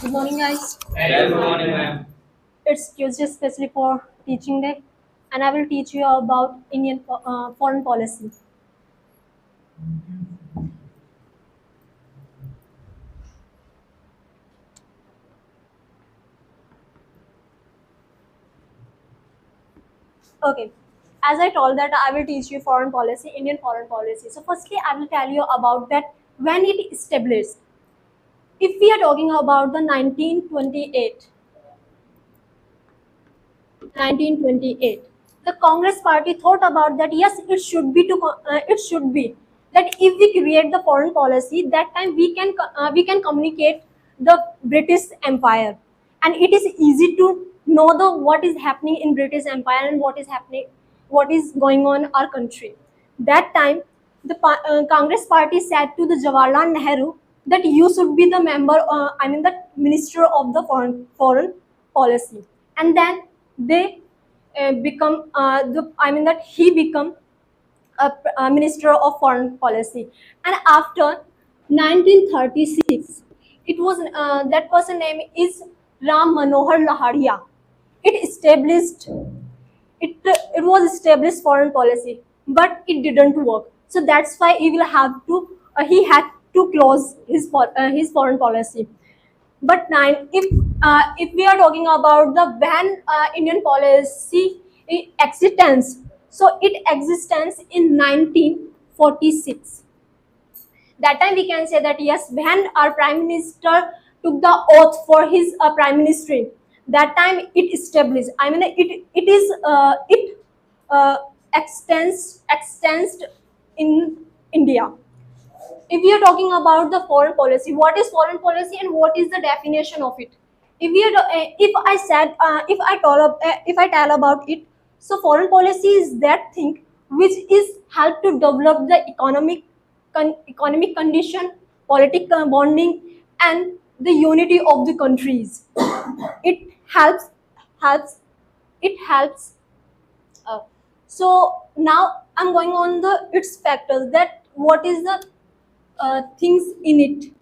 Good morning, guys. Very good morning, ma'am. It's Tuesday, especially for teaching day, and I will teach you about Indian foreign policy. Okay, as I told that I will teach you foreign policy, Indian foreign policy. So, firstly, I will tell you about that when it established. If we are talking about the 1928, the Congress Party thought about that. Yes, it should be that if we create the foreign policy, that time we can communicate the British Empire, and it is easy to know the what is happening in British Empire and what is going on our country. That time, the Congress Party said to the Jawaharlal Nehru that you should be the member, the minister of the foreign policy, and then they become the I mean that he become a minister of foreign policy. And after 1936, it was that person name is Ram Manohar Laharia. It established it it was established foreign policy, but it didn't work. So that's why he had to close his foreign policy. But if we are talking about the when Indian policy existence, so it existence in 1946. That time we can say that yes, when our prime minister took the oath for his prime ministry, that time it established, it uh, extends in India. If we are talking about the foreign policy, what is foreign policy and what is the definition of it? If I tell about it, so foreign policy is that thing which is help to develop the economic condition, political bonding, and the unity of the countries. It helps it helps uh, so now I'm going on the its factors, that what is the things in it.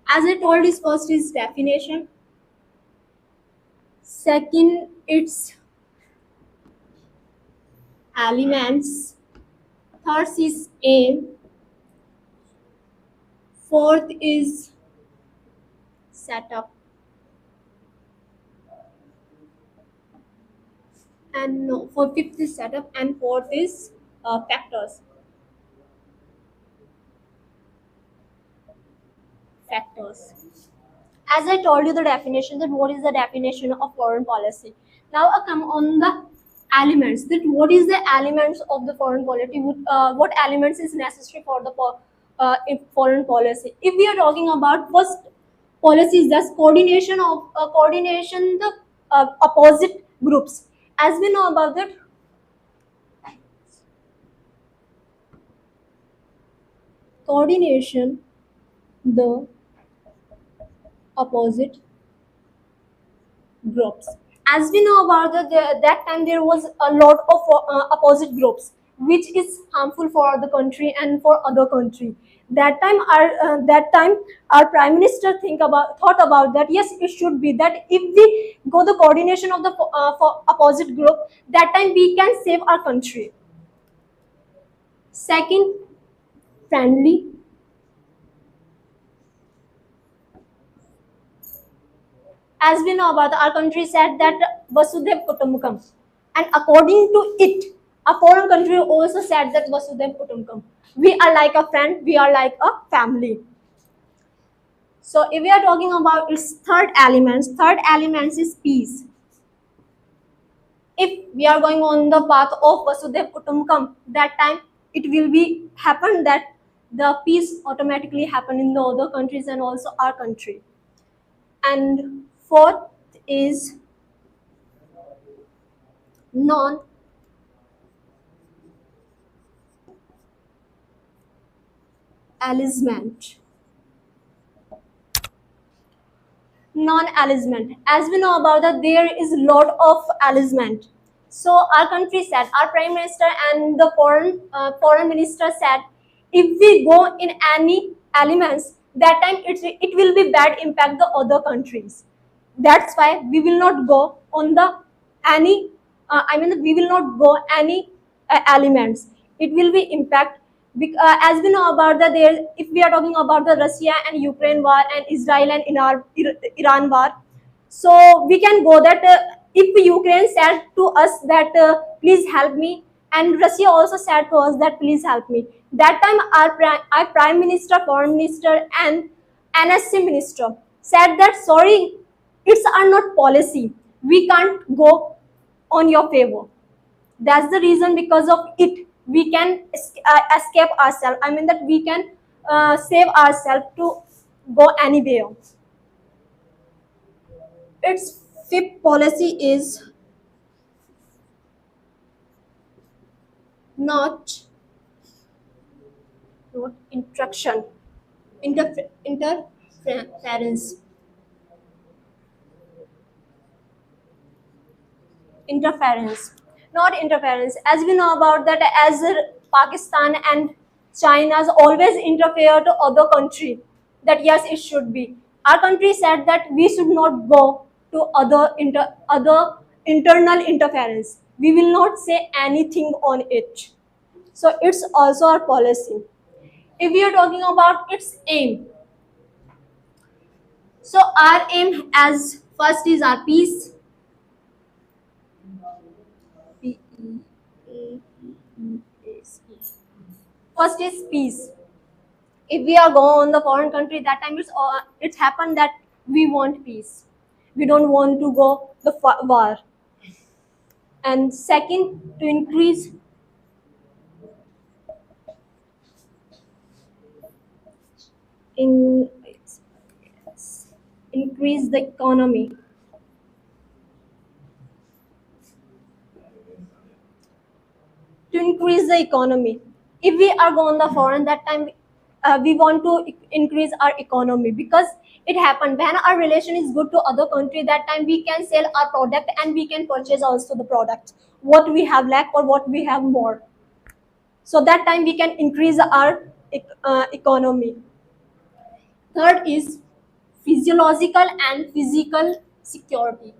As I told, is first is definition, second its elements, third is aim, fourth is setup, and no, for fifth is setup, and fourth is factors. Factors. As I told you the definition, that what is the definition of foreign policy. Now I come on the elements, that what is the elements of the foreign policy, what elements is necessary for the foreign policy. If we are talking about first policy is just coordination the opposite groups. As we know about that, coordination the opposite groups. As we know about that time, there was a lot of opposite groups, which is harmful for the country and for other country. That time our prime minister thought about that. Yes, it should be that if we go the coordination of the for opposite group, that time we can save our country. Second, friendly. As we know about our country said that Vasudev Kutumbakam, and according to it, a foreign country also said that Vasudev Kutumbakam. We are like a friend, we are like a family. So if we are talking about its third elements is peace. If we are going on the path of Vasudev Kutumbakam, that time it will be happen that the peace automatically happen in the other countries and also our country. And fourth is non alignment. Non-alignment. As we know about that, there is a lot of alignment. So our country said, our prime minister and the foreign minister said, if we go in any elements, that time it will be bad impact the other countries. That's why we will not go on the any we will not go any elements. It will be impact as we know about the there, if we are talking about the Russia and Ukraine war and Israel and Iran war. So we can go that if Ukraine said to us that please help me, and Russia also said to us that please help me. That time our prime minister, foreign minister, and NSC minister said that sorry, it's are not policy. We can't go on your favor. That's the reason because of it we can escape ourselves. I mean that we can save ourselves to go anywhere. Its fifth policy is not not interaction, interference, interference, not interference. As we know about that, as Pakistan and China's always interfere to other country. That yes, it should be. Our country said that we should not go to other internal interference. We will not say anything on it. So it's also our policy. If we are talking about its aim, so our aim as first is our peace. P-E-A-C-E. First is peace. If we are going on the foreign country, that time it's happened that we want peace. We don't want to go the war. And second, to in increase the economy. To increase the economy. If we are going the foreign, that time we want to increase our economy, because it happened when our relation is good to other country, that time we can sell our product and we can purchase also the product what we have lack or what we have more. So that time we can increase our economy. Third is physiological and physical security.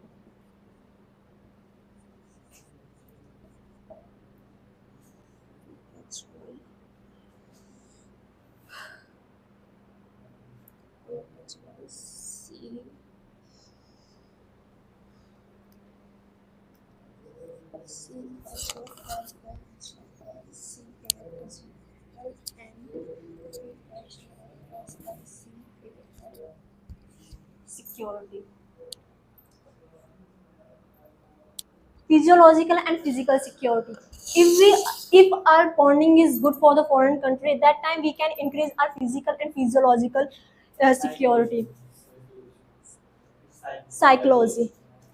Security. Physiological and physical security. If our bonding is good for the foreign country, that time we can increase our physical and physiological security. Psychology.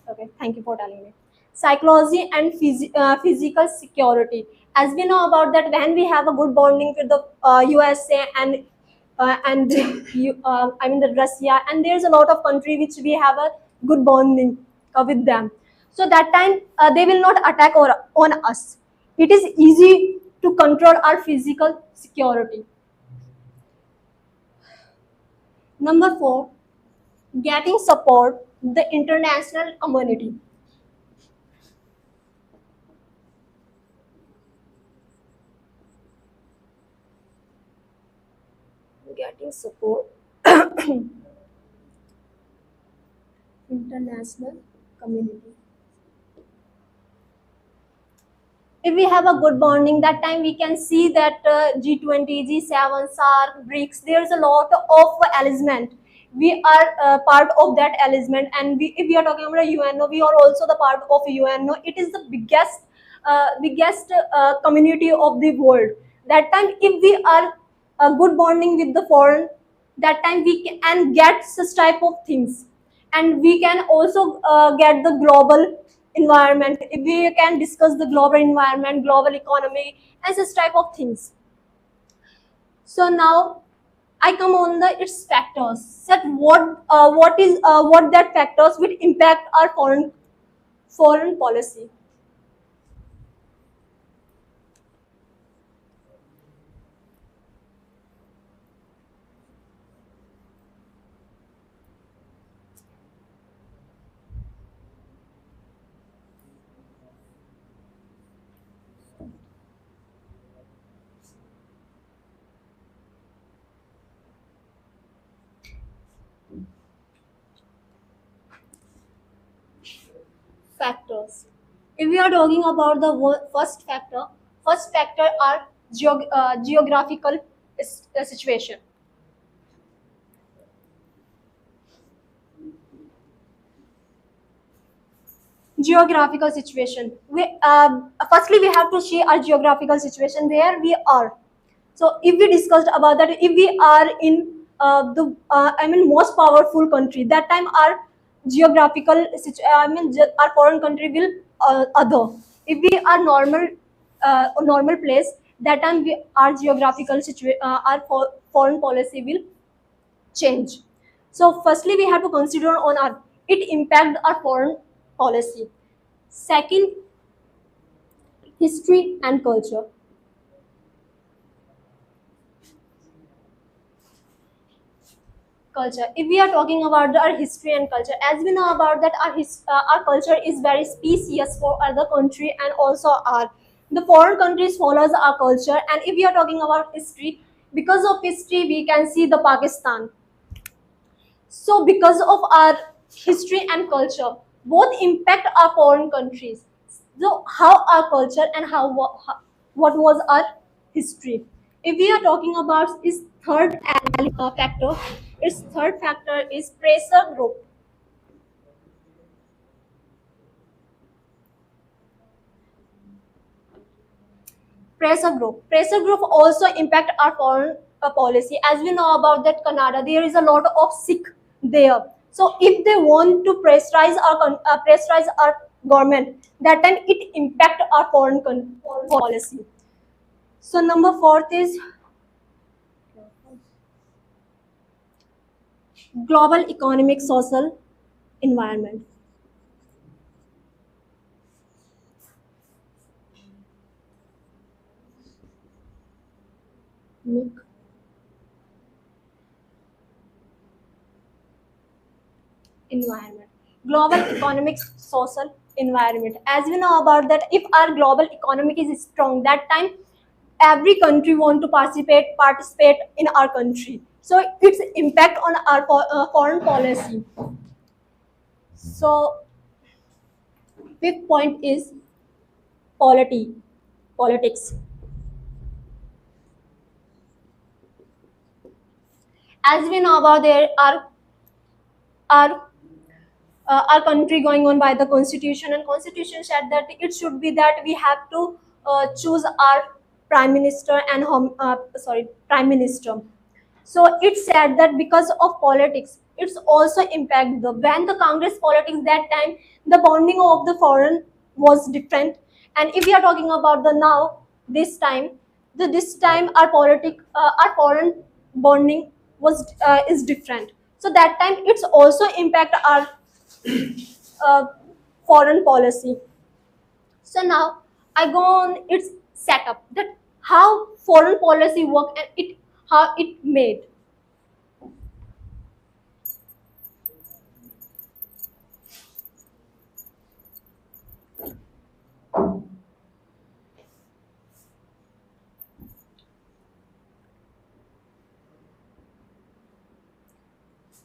Okay, thank you for telling me. Psychology and physical security. As we know about that, when we have a good bonding with the USA and I mean the Russia, and there's a lot of country which we have a good bonding with them. So that time they will not attack on us. It is easy to control our physical security. Number four, getting support the international community. Getting support international community. If we have a good bonding, that time we can see that G20, G7, SARC, BRICS, there's a lot of alignment. We are part of that alignment, and if we are talking about UNO, we are also the part of UNO. It is the biggest community of the world. That time, if we are good bonding with the foreign, that time we can get such type of things, and we can also get the global environment. If we can discuss the global environment, global economy, and such type of things. So now I come on the its factors. That what that factors will impact our foreign policy. Factors. If we are talking about the first factor are geographical situation. Geographical situation. We firstly we have to see our geographical situation where we are. So if we discussed about that, if we are in the I mean most powerful country, that time our our foreign country will other. If we are normal place, that time our geographical situation, our foreign policy will change. So firstly we have to consider on our it impact our foreign policy. Second, history and culture. Culture, if we are talking about our history and culture, as we know about that our culture is very specious for other country, and also our the foreign countries follows our culture. And if we are talking about history, because of history we can see the Pakistan. So because of our history and culture, both impact our foreign countries. So how our culture and what was our history. If we are talking about its factor, its third factor is pressure group. Pressure group also impact our foreign policy. As we know about that Canada, there is a lot of Sikh there. So if they want to pressurize our government, that time it impact our foreign policy. So number fourth is global economic social environment. Environment, global economic social environment. As we know about that, if our global economic is strong, that time every country want to participate in our country. So its impact on our foreign policy. So fifth point is polity politics. As we know about there are our country going on by the constitution, and constitution said that it should be that we have to choose our prime minister and prime minister. So it said that because of politics, it's also impact the when the Congress politics, that time the bonding of the foreign was different. And if we are talking about the now this time, this time our foreign bonding was is different. So that time it's also impact our uh, foreign policy. So now I go on its setup, that how foreign policy work and it how it made.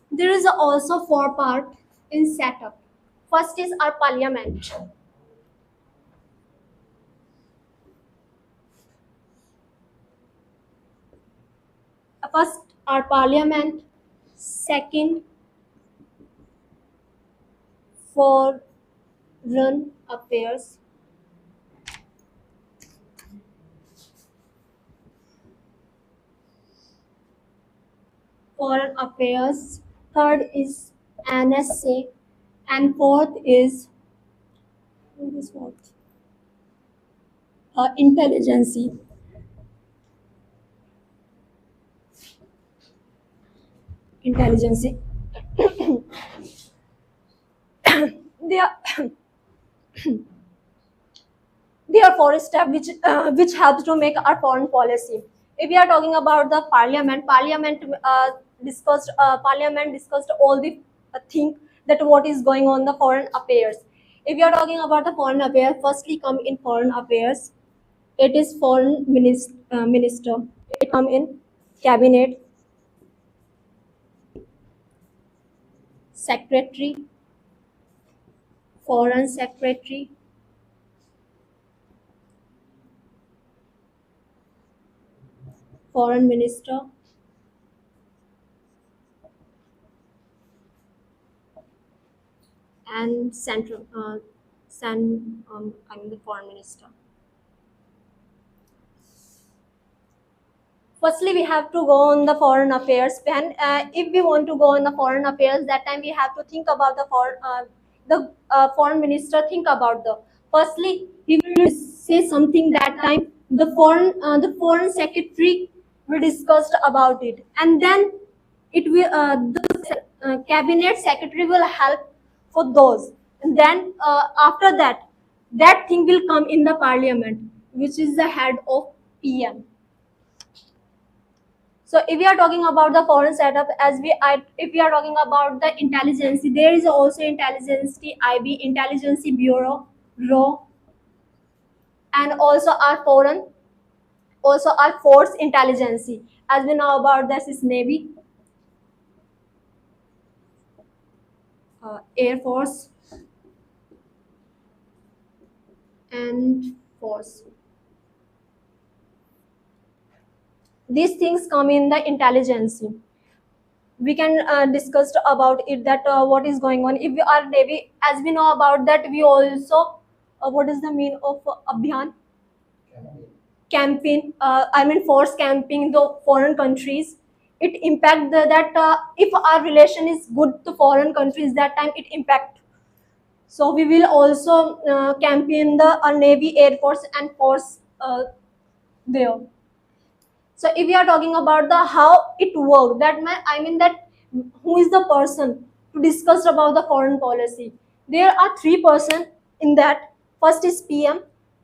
There is also four part in setup. First is our parliament. First our parliament. Second, foreign affairs. Foreign affairs. Third is NSA, and fourth is what is fourth? Intelligence. Intelligence. They are they are four steps which helps to make our foreign policy. If we are talking about the parliament discussed all the thing that what is going on the foreign affairs. If we are talking about the foreign affairs, firstly come in foreign affairs, it is minister. It come in cabinet. secretary, foreign secretary, foreign minister, and central, I mean the foreign minister. Firstly, we have to go on the foreign affairs. When if we want to go on the foreign affairs, that time we have to think about the foreign minister. Think about the firstly he will say something that time. The foreign secretary will discuss about it, and then it will the cabinet secretary will help for those, and then after that, that thing will come in the parliament, which is the head of PM. So if we are talking about the foreign setup, if we are talking about the intelligence, there is also intelligence, IB, intelligence bureau, RAW, and also our force intelligence. As we know about this is Navy, Air Force, and force. These things come in the intelligence. We can discuss about it that what is going on if we are Navy. As we know about that, we also what is the mean of abhiyan campaign, I mean force camping the foreign countries. It impact that if our relation is good to foreign countries, that time it impact. So we will also campaign the Navy, Air Force, and force there. So if we are talking about the how it work, I mean that who is the person to discuss about the foreign policy? There are three person in that. First is PM,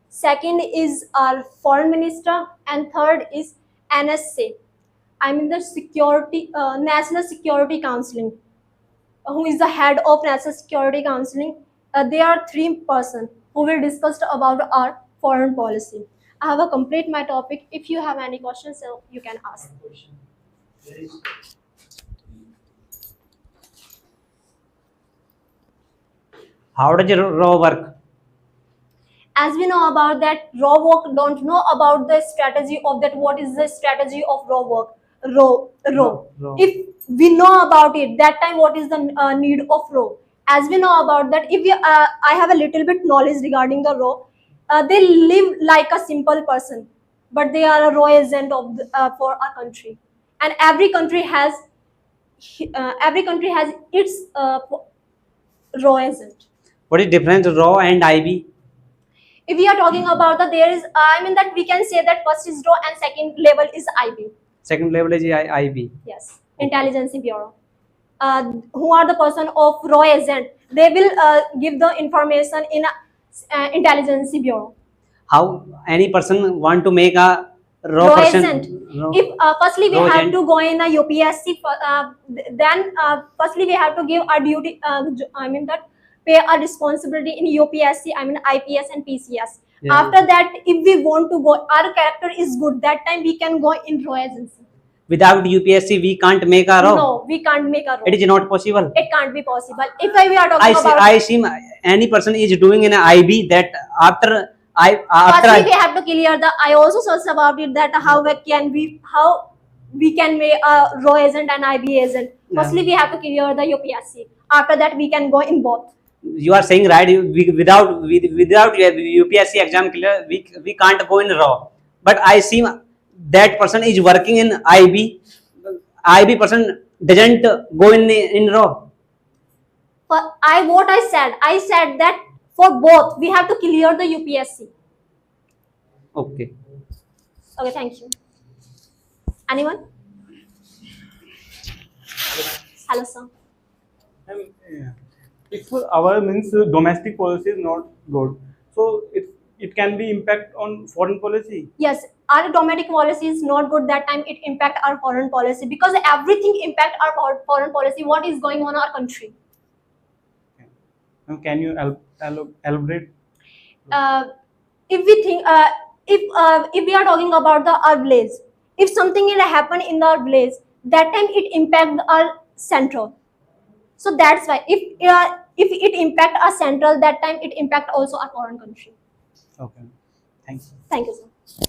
second is our foreign minister, and third is NSA. I mean the National Security Counseling, who is the head of National Security Counseling. There are three person who will discuss about our foreign policy. I have a complete my topic. If you have any questions, so you can ask. How does RAW work? As we know about that, raw work don't know about the strategy of that. What is the strategy of raw work? Raw. Raw. If we know about it, that time what is the need of raw? As we know about that, if we, I have a little bit knowledge regarding the raw. They live like a simple person, but they are a raw agent of for our country, and every country has its raw agent. What is difference RAW and IB? If we are talking about the there is I mean that we can say that first is raw and second level is IB. Second level is IB. Yes, intelligence bureau. Who are the person of raw agent? They will give the information in intelligence bureau. How any person want to make a Raw person? agent. Raw- If firstly we raw have agent. to go in a UPSC, then firstly we have to give our duty. I mean that pay our responsibility in UPSC. I mean IPS and PCS. Yeah. After that, if we want to go, our character is good. That time we can go in raw agency. Without UPSC, we can't make a RAW. No, we can't make a raw. It is not possible. It can't be possible. If we are talking I see. about I see. Any person is doing an IB that after firstly we have to clear the. I also searched about it that how we can make a raw agent and IB agent. Yeah. Firstly we have to clear the UPSC. After that we can go in both. You are saying right. Without UPSC exam clear, we can't go in RAW. But I see that person is working in IB. IB person doesn't go in RAW. But I said that for both we have to clear the UPSC. Okay. Okay, thank you. Anyone? Hello, sir. If our means domestic policy is not good, so it can be impact on foreign policy. Yes, our domestic policy is not good. That time it impact our foreign policy because everything impact our foreign policy. What is going on in our country? Now, can you elaborate? If we think if we are talking about our village, if something will happen in our village, that time it impact our center. So that's why if it impact our central, that time it impact also our foreign country. Okay. Thanks. Thank you, sir.